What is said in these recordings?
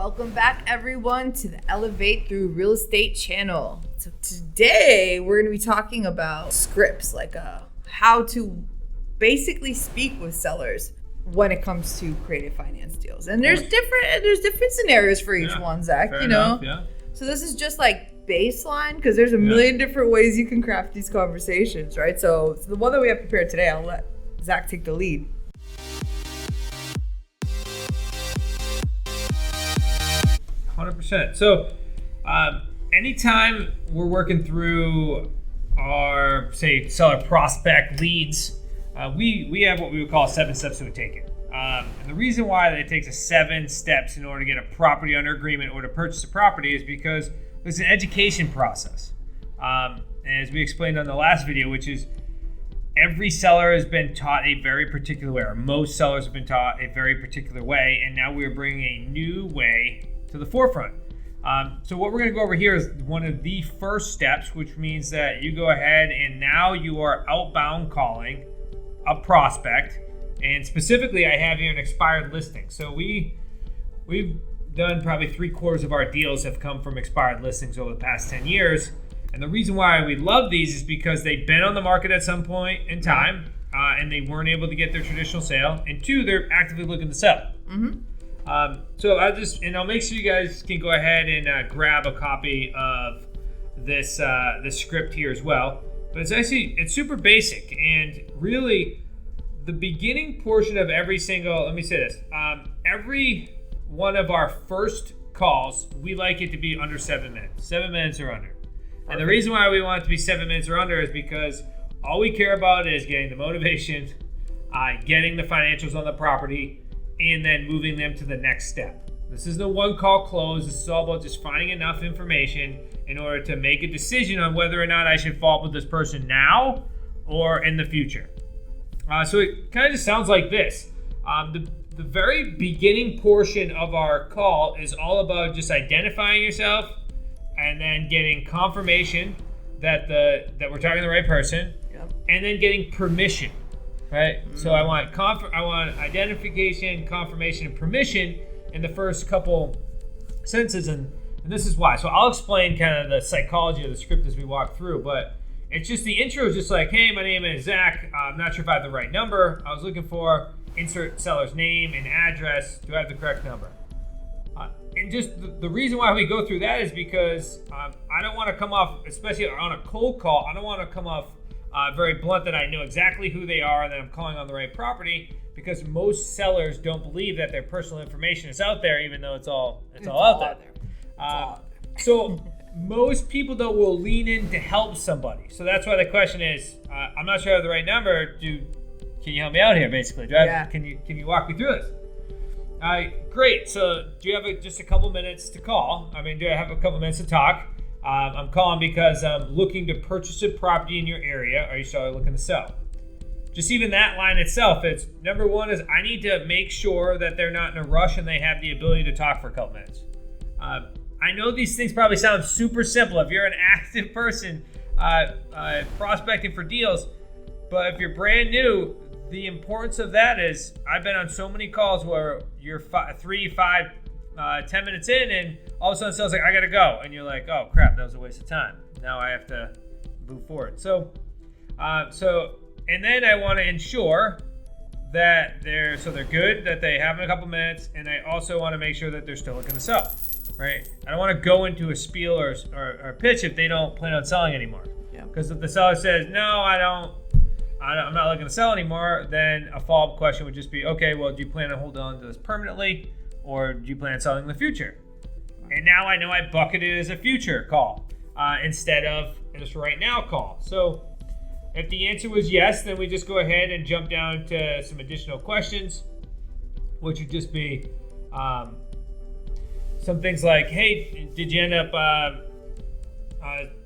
Welcome back, everyone, to the Elevate Through Real Estate channel. So today we're going to be talking about scripts, like how to basically speak with sellers when it comes to creative finance deals. And there's different scenarios for each one, Zach. Fair enough, yeah. So this is just like baseline, because there's a million different ways you can craft these conversations, right? So the one that we have prepared today, I'll let Zach take the lead. 100%. So anytime we're working through our, say, seller prospect leads, we have what we would call 7 steps to take it. And the reason why it takes us 7 steps in order to get a property under agreement or to purchase a property is because there's an education process. As we explained on the last video, which is every seller has been taught a very particular way, or most sellers have been taught a very particular way, and now we're bringing a new way to the forefront. So what we're going to go over here is one of the first steps, which means that you go ahead and now you are outbound calling a prospect. And specifically, I have here an expired listing. So we've done probably 3/4 of our deals have come from expired listings over the past 10 years. And the reason why we love these is because they've been on the market at some point in time, and they weren't able to get their traditional sale. And 2, they're actively looking to sell. Mm-hmm. So I'll make sure you guys can go ahead and grab a copy of this script here as well. But it's super basic, and really the beginning portion of every one of our first calls, we like it to be under 7 minutes. 7 minutes or under. And the reason why we want it to be 7 minutes or under is because all we care about is getting the motivation, getting the financials on the property, and then moving them to the next step. This is the one call close. This is all about just finding enough information in order to make a decision on whether or not I should follow up with this person now or in the future. So it kind of just sounds like this. The very beginning portion of our call is all about just identifying yourself and then getting confirmation that we're talking to the right person, and then getting permission. Right, so I want identification, confirmation, and permission in the first couple sentences, and this is why. So I'll explain kind of the psychology of the script as we walk through, but it's just the intro is just like, hey, my name is Zach. I'm not sure if I have the right number. I was looking for insert seller's name and address. Do I have the correct number? And just the reason why we go through that is because I don't want to come off, especially on a cold call, I don't want to come off very blunt that I know exactly who they are and that I'm calling on the right property, because most sellers don't believe that their personal information is out there, even though it's all out there. So most people though will lean in to help somebody. So that's why the question is, I'm not sure I have the right number. Can you help me out here? Basically, can you walk me through this? Great. So do you have just a couple minutes to call? Do I have a couple minutes to talk? I'm calling because I'm looking to purchase a property in your area. Are you still looking to sell? Just even that line itself, it's number one is I need to make sure that they're not in a rush and they have the ability to talk for a couple minutes. I know these things probably sound super simple if you're an active person prospecting for deals, but if you're brand new, the importance of that is I've been on so many calls where you're 3, 5, 10 minutes in, and all of a sudden someone's like, I gotta go, and you're like, oh crap, that was a waste of time. Now I have to move forward. So and then I want to ensure that they're good, that they have a couple minutes, and I also want to make sure that they're still looking to sell. Right? I don't want to go into a spiel or a pitch if they don't plan on selling anymore. Because if the seller says, no, I'm not looking to sell anymore, then a follow-up question would just be, okay, well, do you plan on holding on to this permanently, or do you plan on selling in the future? And now I know I bucket it as a future call instead of this right now call. So if the answer was yes, then we just go ahead and jump down to some additional questions, which would just be some things like, hey, did you end up,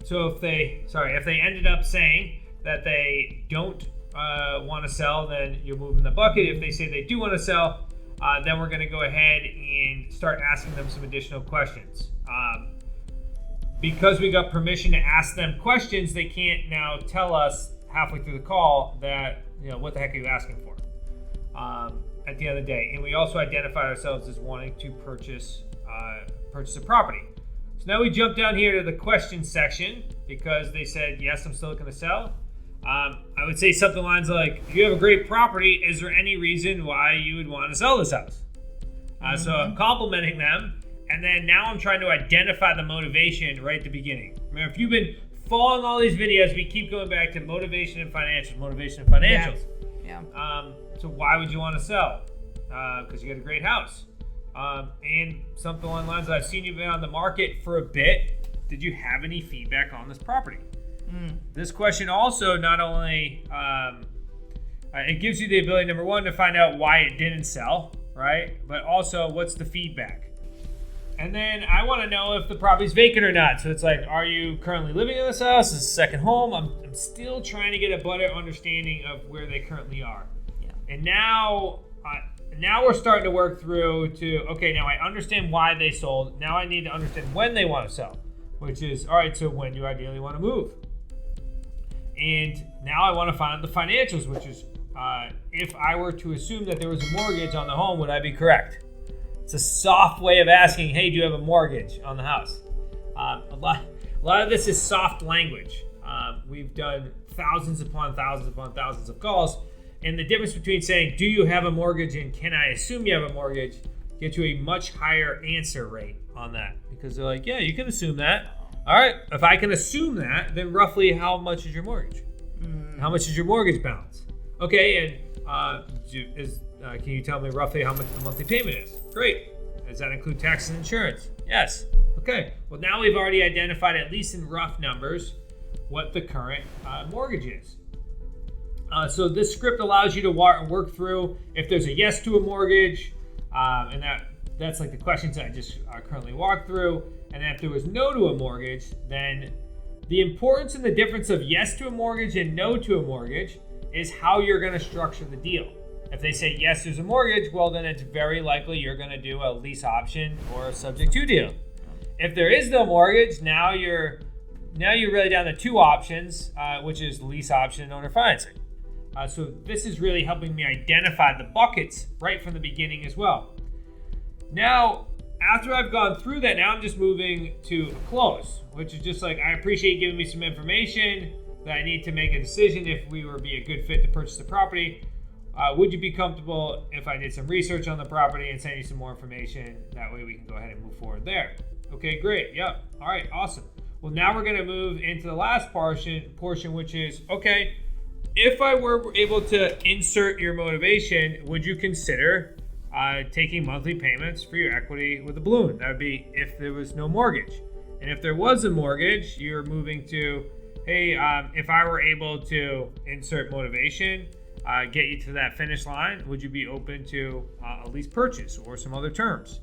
if they ended up saying that they don't want to sell, then you're moving the bucket. If they say they do want to sell, then we're going to go ahead and start asking them some additional questions. Because we got permission to ask them questions, they can't now tell us halfway through the call that, what the heck are you asking for at the end of the day. And we also identified ourselves as wanting to purchase purchase a property. So now we jump down here to the question section because they said, yes, I'm still looking to sell. I would say something lines like, if you have a great property, is there any reason why you would want to sell this house? So I'm complimenting them. And then now I'm trying to identify the motivation right at the beginning. Remember, if you've been following all these videos, we keep going back to motivation and financials. Yeah. So why would you want to sell? Because you got a great house. And something along the lines, I've seen you've been on the market for a bit. Did you have any feedback on this property? This question also not only, it gives you the ability, number one, to find out why it didn't sell, right? But also, what's the feedback? And then I want to know if the property's vacant or not. So it's like, are you currently living in this house? Is it a second home? I'm still trying to get a better understanding of where they currently are. Yeah. And now we're starting to work through to, okay, now I understand why they sold. Now I need to understand when they want to sell, which is, all right, so when do you ideally want to move? And now I want to find out the financials, which is, if I were to assume that there was a mortgage on the home, would I be correct? It's a soft way of asking, hey, do you have a mortgage on the house? A lot of this is soft language. We've done thousands upon thousands of calls. And the difference between saying, do you have a mortgage and can I assume you have a mortgage, gets you a much higher answer rate on that. Because they're like, yeah, you can assume that. All right, if I can assume that, then roughly how much is your mortgage? How much is your mortgage balance? Okay, and can you tell me roughly how much the monthly payment is? Great. Does that include taxes and insurance? Yes. Okay. Well, now we've already identified, at least in rough numbers, what the current mortgage is. So this script allows you to work through if there's a yes to a mortgage, and that's like the questions that I just currently walked through. And then if there was no to a mortgage, then the importance and the difference of yes to a mortgage and no to a mortgage is how you're going to structure the deal. If they say yes, there's a mortgage, well, then it's very likely you're going to do a lease option or a subject to deal. If there is no mortgage, now you're really down to two options, which is lease option and owner financing. So this is really helping me identify the buckets right from the beginning as well. Now, after I've gone through that, now I'm just moving to a close, which is just like, I appreciate you giving me some information that I need to make a decision if we would be a good fit to purchase the property. Would you be comfortable if I did some research on the property and send you some more information? That way we can go ahead and move forward there. Okay, great. Yep. All right, awesome. Well, now we're going to move into the last portion, which is, okay, if I were able to insert your motivation, would you consider taking monthly payments for your equity with a balloon? That would be if there was no mortgage. And if there was a mortgage, you're moving to, hey, if I were able to insert motivation, get you to that finish line, would you be open to a lease purchase or some other terms?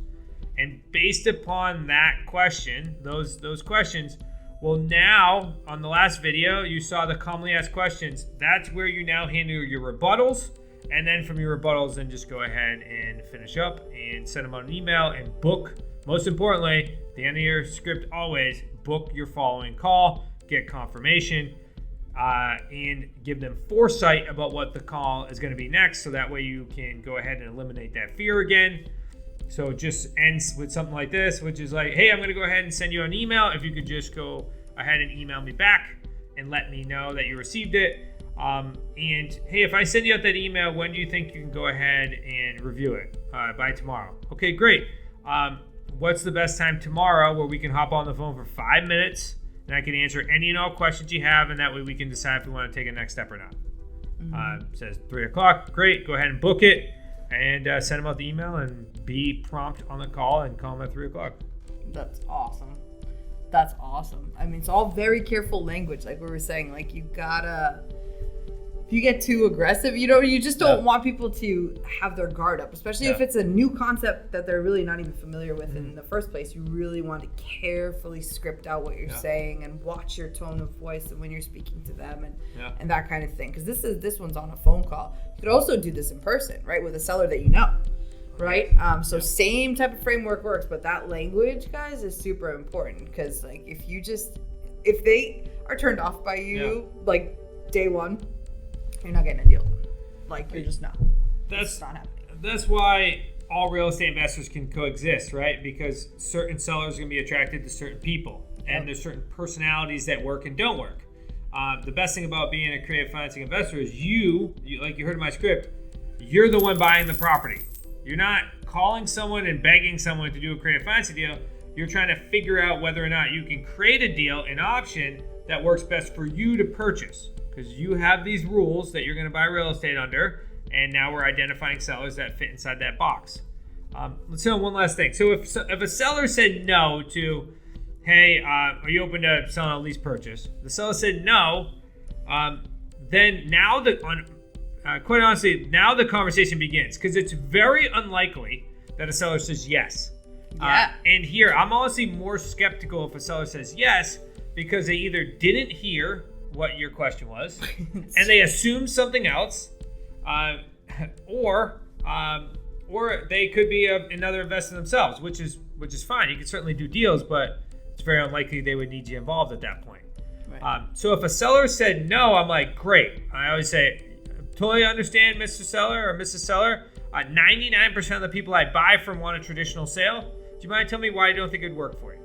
And based upon that question, those questions, well, now on the last video, you saw the commonly asked questions. That's where you now handle your rebuttals. And then from your rebuttals, then just go ahead and finish up and send them on an email and book. Most importantly, at the end of your script, always book your following call, get confirmation, and give them foresight about what the call is going to be next. So that way you can go ahead and eliminate that fear again. So it just ends with something like this, which is like, hey, I'm going to go ahead and send you an email. If you could just go ahead and email me back and let me know that you received it. And hey, if I send you out that email, when do you think you can go ahead and review it? By tomorrow. Okay, great. What's the best time tomorrow where we can hop on the phone for 5 minutes and I can answer any and all questions you have, and that way we can decide if we want to take a next step or not. Says 3 o'clock. Great. Go ahead and book it and send them out the email and be prompt on the call and call them at 3 o'clock. That's awesome. That's awesome. I mean, it's all very careful language, like we were saying. Like, you gotta, if you get too aggressive, you just don't want people to have their guard up, especially if it's a new concept that they're really not even familiar with in the first place. You really want to carefully script out what you're saying and watch your tone of voice and when you're speaking to them and that kind of thing. Because this one's on a phone call. You could also do this in person, right, with a seller that you know. Right? So same type of framework works, but that language, guys, is super important, because like if they are turned off by you like day one, you're not getting a deal. Like, you're just not. It's not happening. That's why all real estate investors can coexist, right? Because certain sellers are going to be attracted to certain people, and there's certain personalities that work and don't work. The best thing about being a creative financing investor is you, like you heard in my script, you're the one buying the property. You're not calling someone and begging someone to do a creative financing deal. You're trying to figure out whether or not you can create a deal, an option that works best for you to purchase, because you have these rules that you're going to buy real estate under, and now we're identifying sellers that fit inside that box. Let's know one last thing. So if a seller said no to, hey, are you open to selling a lease purchase? The seller said no, then now quite honestly, now the conversation begins, because it's very unlikely that a seller says yes. Yeah. And here, I'm honestly more skeptical if a seller says yes, because they either didn't hear what your question was, and they assumed something else, or they could be another investor themselves, which is fine. You can certainly do deals, but it's very unlikely they would need you involved at that point. Right. So if a seller said no, I'm like, great. I always say, totally understand, Mr. Seller or Mrs. Seller. 99% of the people I buy from want a traditional sale. Do you mind telling me why you don't think it'd work for you?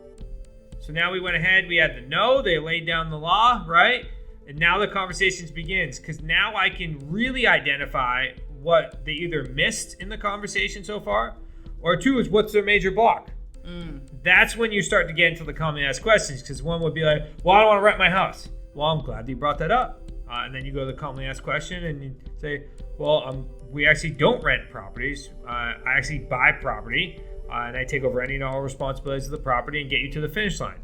So now we went ahead, we had the no, they laid down the law, right? And now the conversations begins, because now I can really identify what they either missed in the conversation so far, or two is what's their major block. That's when you start to get into the commonly asked questions, because one would be like, well, I don't want to rent my house. Well, I'm glad that you brought that up. And then you go to the commonly asked question and you say, well, we actually don't rent properties. I actually buy property, and I take over any and all responsibilities of the property and get you to the finish line.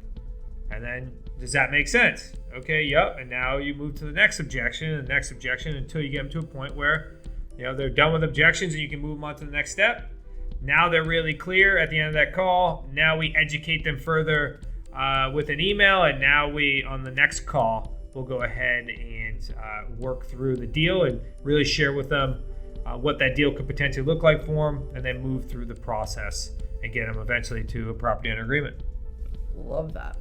And then, does that make sense? Okay, yep. And now you move to the next objection and the next objection until you get them to a point where, they're done with objections and you can move them on to the next step. Now they're really clear at the end of that call. Now we educate them further with an email, and now on the next call, we'll go ahead and work through the deal and really share with them what that deal could potentially look like for them, and then move through the process and get them eventually to a property under agreement. Love that.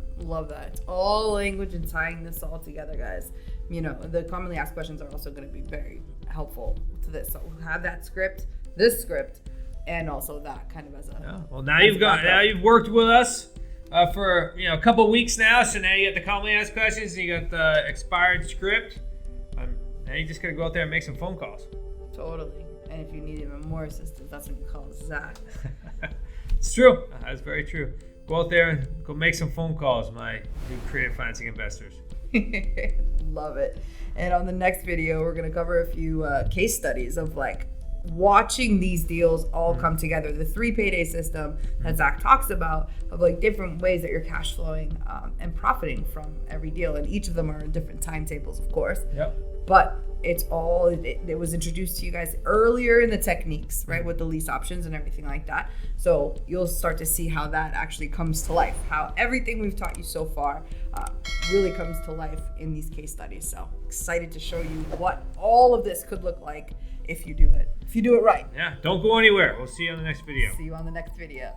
It's all language and tying this all together, guys. The commonly asked questions are also going to be very helpful to this. So we'll have that script, this script, and also that kind of as a... Yeah. Well, now you've worked with us for a couple weeks now, so now you got the commonly asked questions and you got the expired script. Now you just got to go out there and make some phone calls. Totally. And if you need even more assistance, that's when you call Zach. It's true. That's very true. Go out there and go make some phone calls, my new creative financing investors. Love it. And on the next video, we're going to cover a few case studies of watching these deals all come together. The 3 payday system that Zach talks about, of different ways that you're cash flowing and profiting from every deal. And each of them are in different timetables, of course. Yep. But it's all, it was introduced to you guys earlier in the techniques, right? With the lease options and everything like that. So you'll start to see how that actually comes to life, how everything we've taught you so far really comes to life in these case studies. So excited to show you what all of this could look like if you do it right. Yeah, don't go anywhere. We'll see you on the next video. See you on the next video.